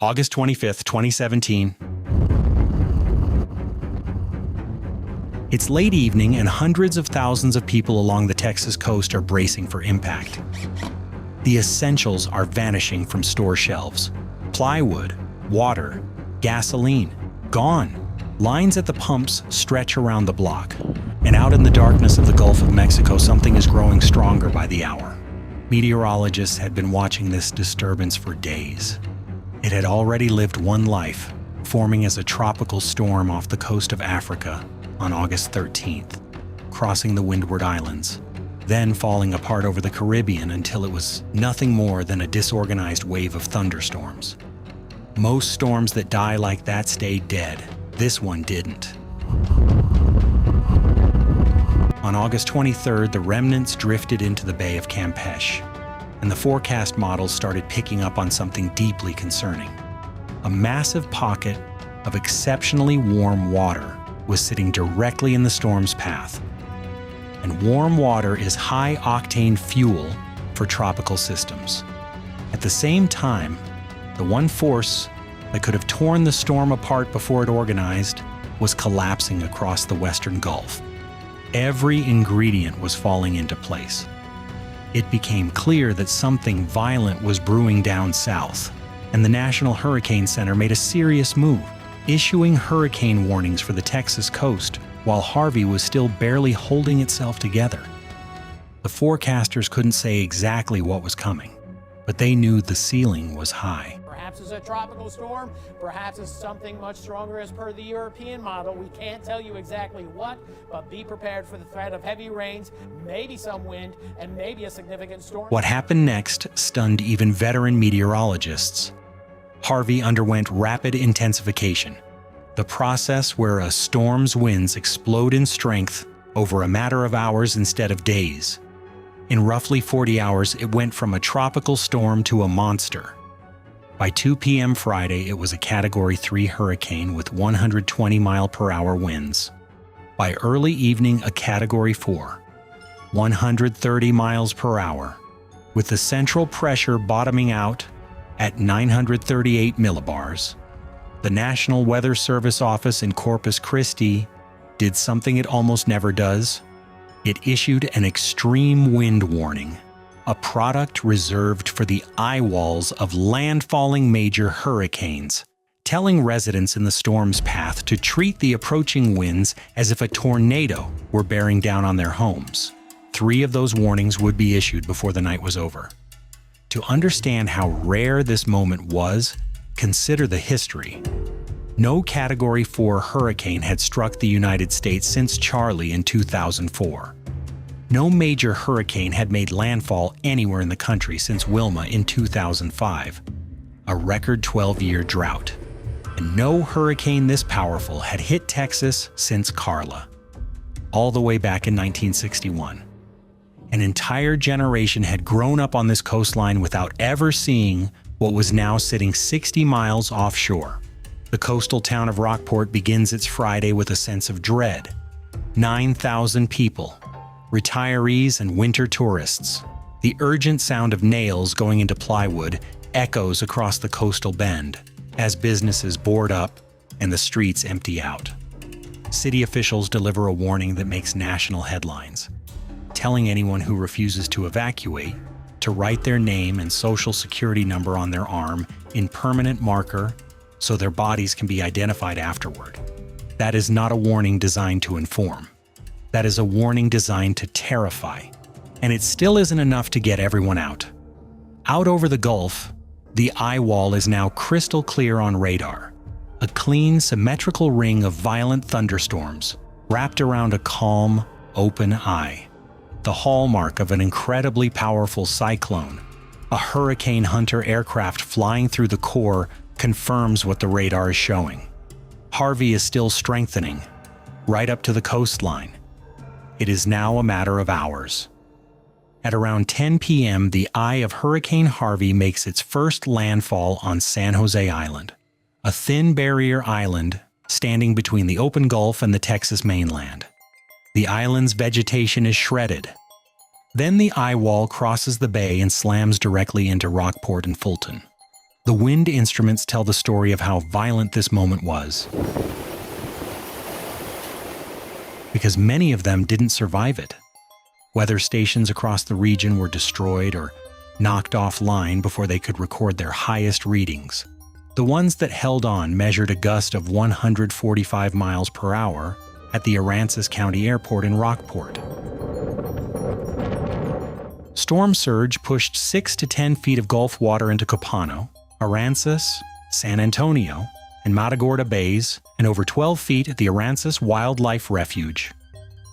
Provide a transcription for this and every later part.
August 25th, 2017. It's late evening and hundreds of thousands of people along the Texas coast are bracing for impact. The essentials are vanishing from store shelves. Plywood, water, gasoline, gone. Lines at the pumps stretch around the block. And out in the darkness of the Gulf of Mexico, something is growing stronger by the hour. Meteorologists had been watching this disturbance for days. It had already lived one life, forming as a tropical storm off the coast of Africa on August 13th, crossing the Windward Islands, then falling apart over the Caribbean until it was nothing more than a disorganized wave of thunderstorms. Most storms that die like that stay dead. This one didn't. On August 23rd, the remnants drifted into the Bay of Campeche, and the forecast models started picking up on something deeply concerning. A massive pocket of exceptionally warm water was sitting directly in the storm's path. And warm water is high-octane fuel for tropical systems. At the same time, the one force that could have torn the storm apart before it organized was collapsing across the Western Gulf. Every ingredient was falling into place. It became clear that something violent was brewing down south, and the National Hurricane Center made a serious move, issuing hurricane warnings for the Texas coast while Harvey was still barely holding itself together. The forecasters couldn't say exactly what was coming, but they knew the ceiling was high. Perhaps it's a tropical storm, perhaps it's something much stronger as per the European model. We can't tell you exactly what, but be prepared for the threat of heavy rains, maybe some wind, and maybe a significant storm. What happened next stunned even veteran meteorologists. Harvey underwent rapid intensification, the process where a storm's winds explode in strength over a matter of hours instead of days. In roughly 40 hours, it went from a tropical storm to a monster. By 2 p.m. Friday, it was a Category 3 hurricane with 120-mile-per-hour winds. By early evening, a Category 4, 130 miles per hour, with the central pressure bottoming out at 938 millibars. The National Weather Service office in Corpus Christi did something it almost never does. It issued an extreme wind warning, a product reserved for the eye walls of landfalling major hurricanes, telling residents in the storm's path to treat the approaching winds as if a tornado were bearing down on their homes. 3 of those warnings would be issued before the night was over. To understand how rare this moment was, consider the history. No Category 4 hurricane had struck the United States since Charley in 2004. No major hurricane had made landfall anywhere in the country since Wilma in 2005, a record 12-year drought. And no hurricane this powerful had hit Texas since Carla, all the way back in 1961. An entire generation had grown up on this coastline without ever seeing what was now sitting 60 miles offshore. The coastal town of Rockport begins its Friday with a sense of dread. 9,000 people, retirees and winter tourists. The urgent sound of nails going into plywood echoes across the coastal bend as businesses board up and the streets empty out. City officials deliver a warning that makes national headlines, telling anyone who refuses to evacuate to write their name and social security number on their arm in permanent marker so their bodies can be identified afterward. That is not a warning designed to inform. That is a warning designed to terrify. And it still isn't enough to get everyone out. Out over the Gulf, the eye wall is now crystal clear on radar. A clean, symmetrical ring of violent thunderstorms wrapped around a calm, open eye. The hallmark of an incredibly powerful cyclone. A hurricane hunter aircraft flying through the core confirms what the radar is showing. Harvey is still strengthening, right up to the coastline. It is now a matter of hours. At around 10 p.m., the eye of Hurricane Harvey makes its first landfall on San Jose Island, a thin barrier island standing between the open Gulf and the Texas mainland. The island's vegetation is shredded. Then the eye wall crosses the bay and slams directly into Rockport and Fulton. The wind instruments tell the story of how violent this moment was, because many of them didn't survive it. Weather stations across the region were destroyed or knocked offline before they could record their highest readings. The ones that held on measured a gust of 145 miles per hour at the Aransas County Airport in Rockport. Storm surge pushed 6 to 10 feet of Gulf water into Copano, Aransas, San Antonio, and Matagorda Bays, and over 12 feet at the Aransas Wildlife Refuge.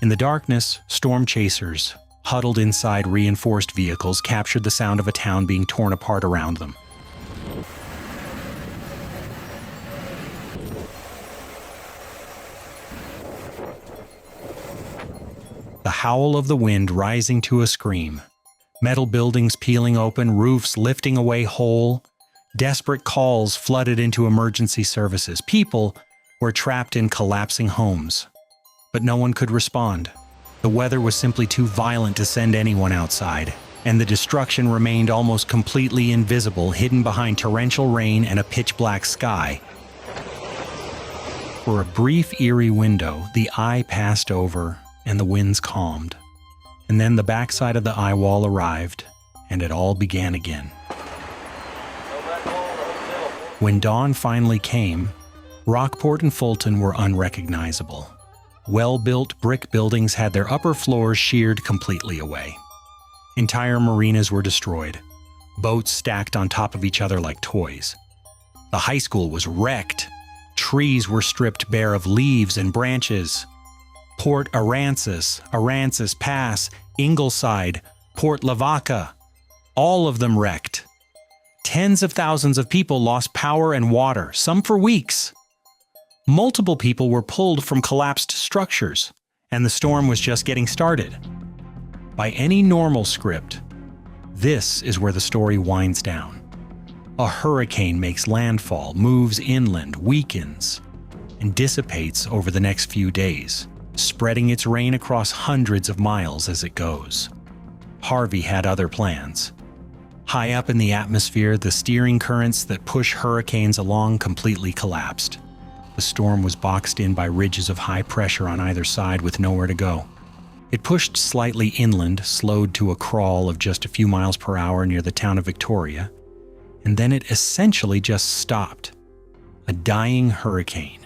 In the darkness, storm chasers, huddled inside reinforced vehicles, captured the sound of a town being torn apart around them. The howl of the wind rising to a scream. Metal buildings peeling open, roofs lifting away whole. Desperate calls flooded into emergency services. People were trapped in collapsing homes. But no one could respond. The weather was simply too violent to send anyone outside, and the destruction remained almost completely invisible, hidden behind torrential rain and a pitch-black sky. For a brief, eerie window, the eye passed over and the winds calmed. And then the backside of the eye wall arrived, and it all began again. When dawn finally came, Rockport and Fulton were unrecognizable. Well-built brick buildings had their upper floors sheared completely away. Entire marinas were destroyed, boats stacked on top of each other like toys. The high school was wrecked. Trees were stripped bare of leaves and branches. Port Aransas, Aransas Pass, Ingleside, Port Lavaca, all of them wrecked. Tens of thousands of people lost power and water, some for weeks. Multiple people were pulled from collapsed structures, and the storm was just getting started. By any normal script, this is where the story winds down. A hurricane makes landfall, moves inland, weakens, and dissipates over the next few days, spreading its rain across hundreds of miles as it goes. Harvey had other plans. High up in the atmosphere, the steering currents that push hurricanes along completely collapsed. The storm was boxed in by ridges of high pressure on either side with nowhere to go. It pushed slightly inland, slowed to a crawl of just a few miles per hour near the town of Victoria, and then it essentially just stopped. A dying hurricane,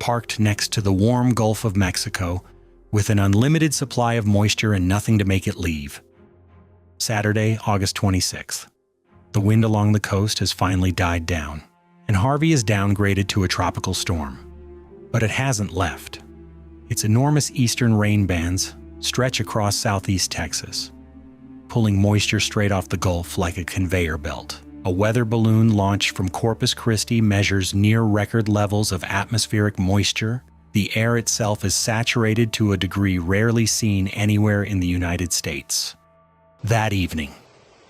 parked next to the warm Gulf of Mexico, with an unlimited supply of moisture and nothing to make it leave. Saturday, August 26th. The wind along the coast has finally died down, and Harvey is downgraded to a tropical storm. But it hasn't left. Its enormous eastern rain bands stretch across southeast Texas, pulling moisture straight off the Gulf like a conveyor belt. A weather balloon launched from Corpus Christi measures near record levels of atmospheric moisture. The air itself is saturated to a degree rarely seen anywhere in the United States. That evening,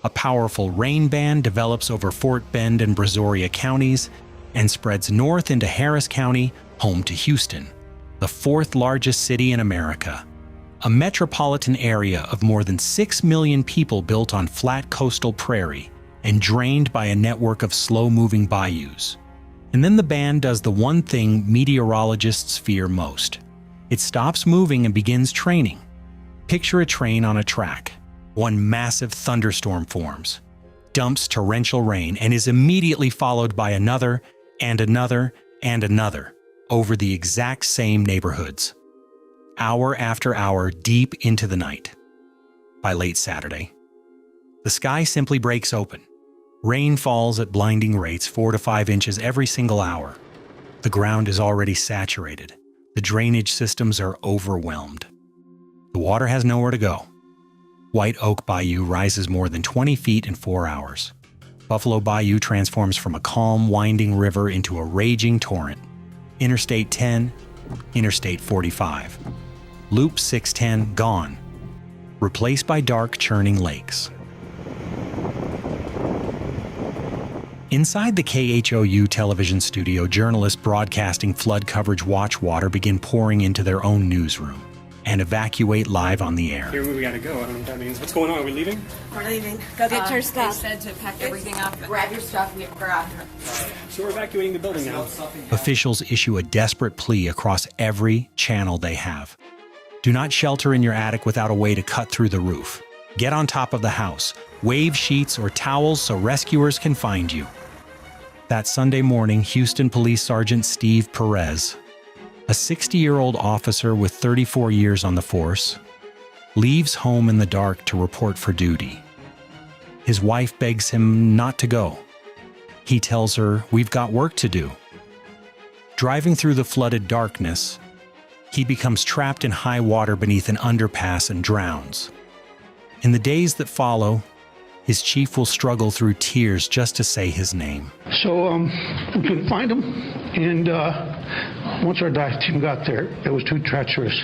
a powerful rain band develops over Fort Bend and Brazoria counties and spreads north into Harris County, home to Houston, the fourth largest city in America. A metropolitan area of more than 6 million people built on flat coastal prairie and drained by a network of slow-moving bayous. And then the band does the one thing meteorologists fear most. It stops moving and begins training. Picture a train on a track. One massive thunderstorm forms, dumps torrential rain, and is immediately followed by another and another and another over the exact same neighborhoods, hour after hour deep into the night. By late Saturday, the sky simply breaks open. Rain falls at blinding rates, 4 to 5 inches every single hour. The ground is already saturated. The drainage systems are overwhelmed. The water has nowhere to go. White Oak Bayou rises more than 20 feet in 4 hours. Buffalo Bayou transforms from a calm, winding river into a raging torrent. Interstate 10, Interstate 45. Loop 610 gone, replaced by dark, churning lakes. Inside the KHOU television studio, journalists broadcasting flood coverage watch water begin pouring into their own newsroom. and evacuate live on the air. Here we gotta go. I don't know what that means. What's going on? Are we leaving? We're leaving. Go get your stuff. They said to pack everything up. Grab your stuff. We're out here. So we're evacuating the building now. Officials issue a desperate plea across every channel they have. Do not shelter in your attic without a way to cut through the roof. Get on top of the house. Wave sheets or towels so rescuers can find you. That Sunday morning, Houston Police Sergeant Steve Perez, a 60-year-old officer with 34 years on the force, leaves home in the dark to report for duty. His wife begs him not to go. He tells her, "We've got work to do." Driving through the flooded darkness, he becomes trapped in high water beneath an underpass and drowns. In the days that follow, his chief will struggle through tears just to say his name. So we couldn't find him, and once our dive team got there, it was too treacherous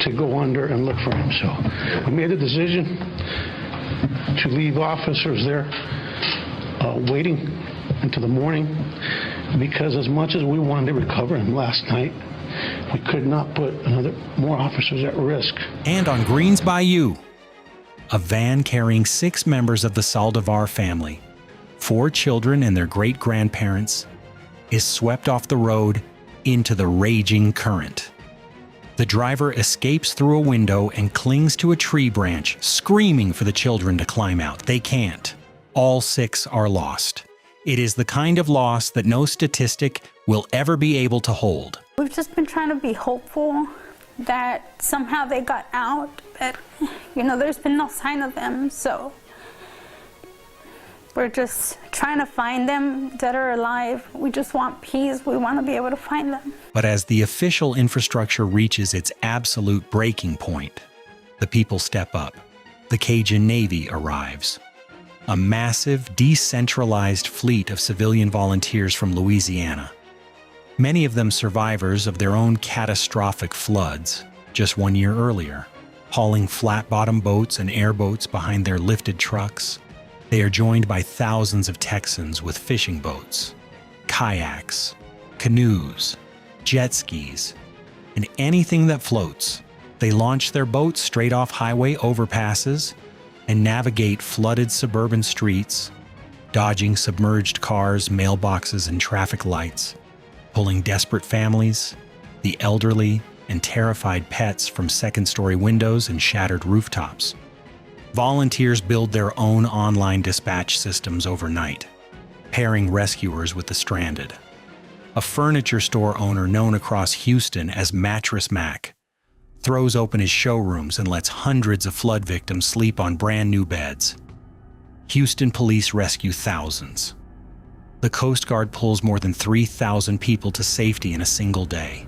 to go under and look for him. So we made a decision to leave officers there waiting until the morning, because as much as we wanted to recover him last night, we could not put more officers at risk. And on Green's Bayou, a van carrying 6 members of the Saldivar family, 4 children and their great-grandparents, is swept off the road into the raging current. The driver escapes through a window and clings to a tree branch, screaming for the children to climb out. They can't. All 6 are lost. It is the kind of loss that no statistic will ever be able to hold. We've just been trying to be hopeful that somehow they got out, but there's been no sign of them, so we're just trying to find them, dead or alive. We just want peace. We want to be able to find them. But as the official infrastructure reaches its absolute breaking point, the people step up. The Cajun Navy arrives. A massive, decentralized fleet of civilian volunteers from Louisiana. Many of them survivors of their own catastrophic floods just 1 year earlier, hauling flat-bottom boats and airboats behind their lifted trucks. They are joined by thousands of Texans with fishing boats, kayaks, canoes, jet skis, and anything that floats. They launch their boats straight off highway overpasses and navigate flooded suburban streets, dodging submerged cars, mailboxes, and traffic lights, pulling desperate families, the elderly, and terrified pets from second-story windows and shattered rooftops. Volunteers build their own online dispatch systems overnight, pairing rescuers with the stranded. A furniture store owner known across Houston as Mattress Mac throws open his showrooms and lets hundreds of flood victims sleep on brand new beds. Houston police rescue thousands. The Coast Guard pulls more than 3,000 people to safety in a single day.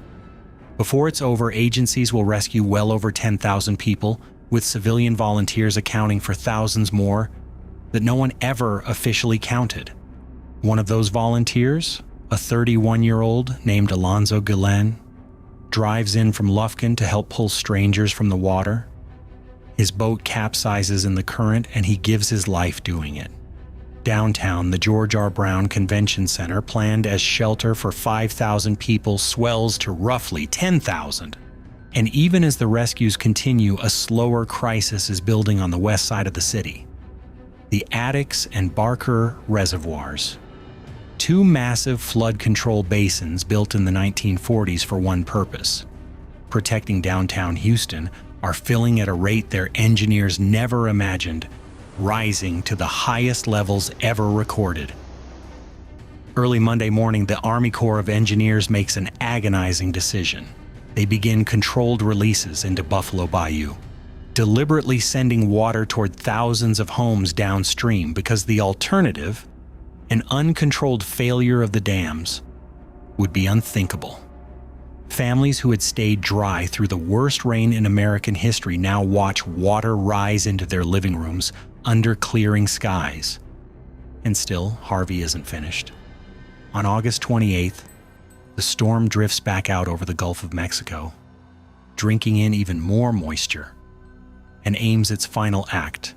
Before it's over, agencies will rescue well over 10,000 people, with civilian volunteers accounting for thousands more that no one ever officially counted. One of those volunteers, a 31-year-old named Alonzo Guillen, drives in from Lufkin to help pull strangers from the water. His boat capsizes in the current and he gives his life doing it. Downtown, the George R. Brown Convention Center, planned as shelter for 5,000 people, swells to roughly 10,000. And even as the rescues continue, a slower crisis is building on the west side of the city. The Addicks and Barker reservoirs, 2 massive flood control basins built in the 1940s for one purpose: protecting downtown Houston, are filling at a rate their engineers never imagined, rising to the highest levels ever recorded. Early Monday morning, the Army Corps of Engineers makes an agonizing decision. They begin controlled releases into Buffalo Bayou, deliberately sending water toward thousands of homes downstream because the alternative, an uncontrolled failure of the dams, would be unthinkable. Families who had stayed dry through the worst rain in American history now watch water rise into their living rooms under clearing skies. And still, Harvey isn't finished. On August 28th, the storm drifts back out over the Gulf of Mexico, drinking in even more moisture, and aims its final act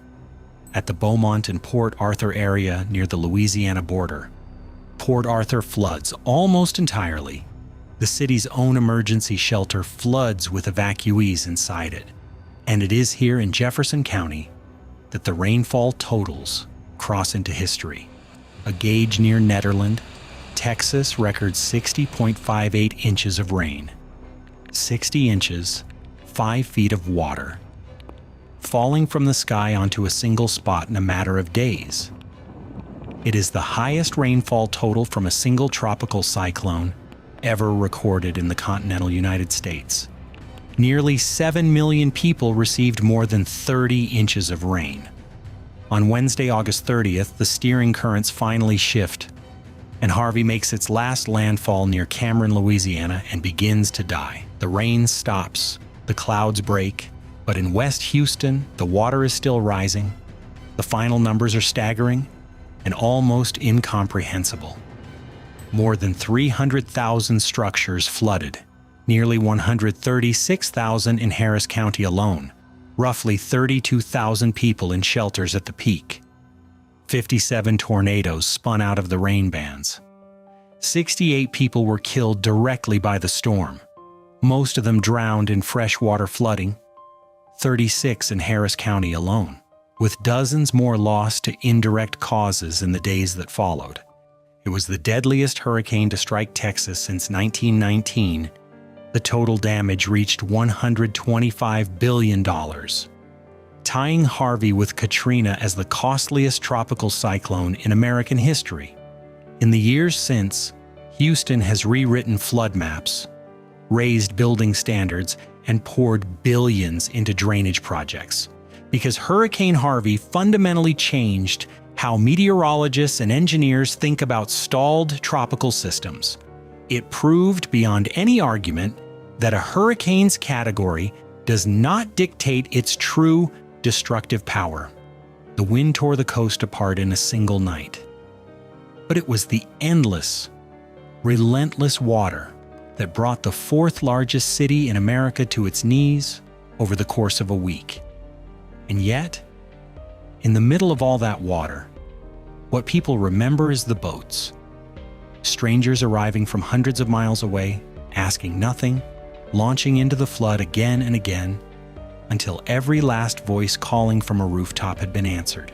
at the Beaumont and Port Arthur area near the Louisiana border. Port Arthur floods almost entirely, The city's own emergency shelter floods with evacuees inside it. And it is here in Jefferson County that the rainfall totals cross into history. A gauge near Nederland, Texas records 60.58 inches of rain. 60 inches, 5 feet of water, falling from the sky onto a single spot in a matter of days. It is the highest rainfall total from a single tropical cyclone ever recorded in the continental United States. Nearly 7 million people received more than 30 inches of rain. On Wednesday, August 30th, the steering currents finally shift, and Harvey makes its last landfall near Cameron, Louisiana, and begins to die. The rain stops, the clouds break, but in West Houston, the water is still rising. The final numbers are staggering and almost incomprehensible. More than 300,000 structures flooded, nearly 136,000 in Harris County alone, roughly 32,000 people in shelters at the peak. 57 tornadoes spun out of the rain bands. 68 people were killed directly by the storm, most of them drowned in freshwater flooding, 36 in Harris County alone, with dozens more lost to indirect causes in the days that followed. It was the deadliest hurricane to strike Texas since 1919. The total damage reached $125 billion, tying Harvey with Katrina as the costliest tropical cyclone in American history. In the years since, Houston has rewritten flood maps, raised building standards, and poured billions into drainage projects, because Hurricane Harvey fundamentally changed how meteorologists and engineers think about stalled tropical systems. It proved beyond any argument that a hurricane's category does not dictate its true destructive power. The wind tore the coast apart in a single night. But it was the endless, relentless water that brought the fourth largest city in America to its knees over the course of a week. And yet, in the middle of all that water, what people remember is the boats. Strangers arriving from hundreds of miles away, asking nothing, launching into the flood again and again, until every last voice calling from a rooftop had been answered.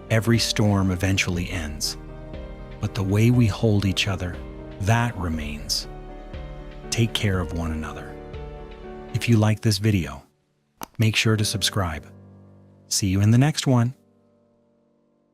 Every storm eventually ends, but the way we hold each other, that remains. Take care of one another. If you like this video, make sure to subscribe. See you in the next one.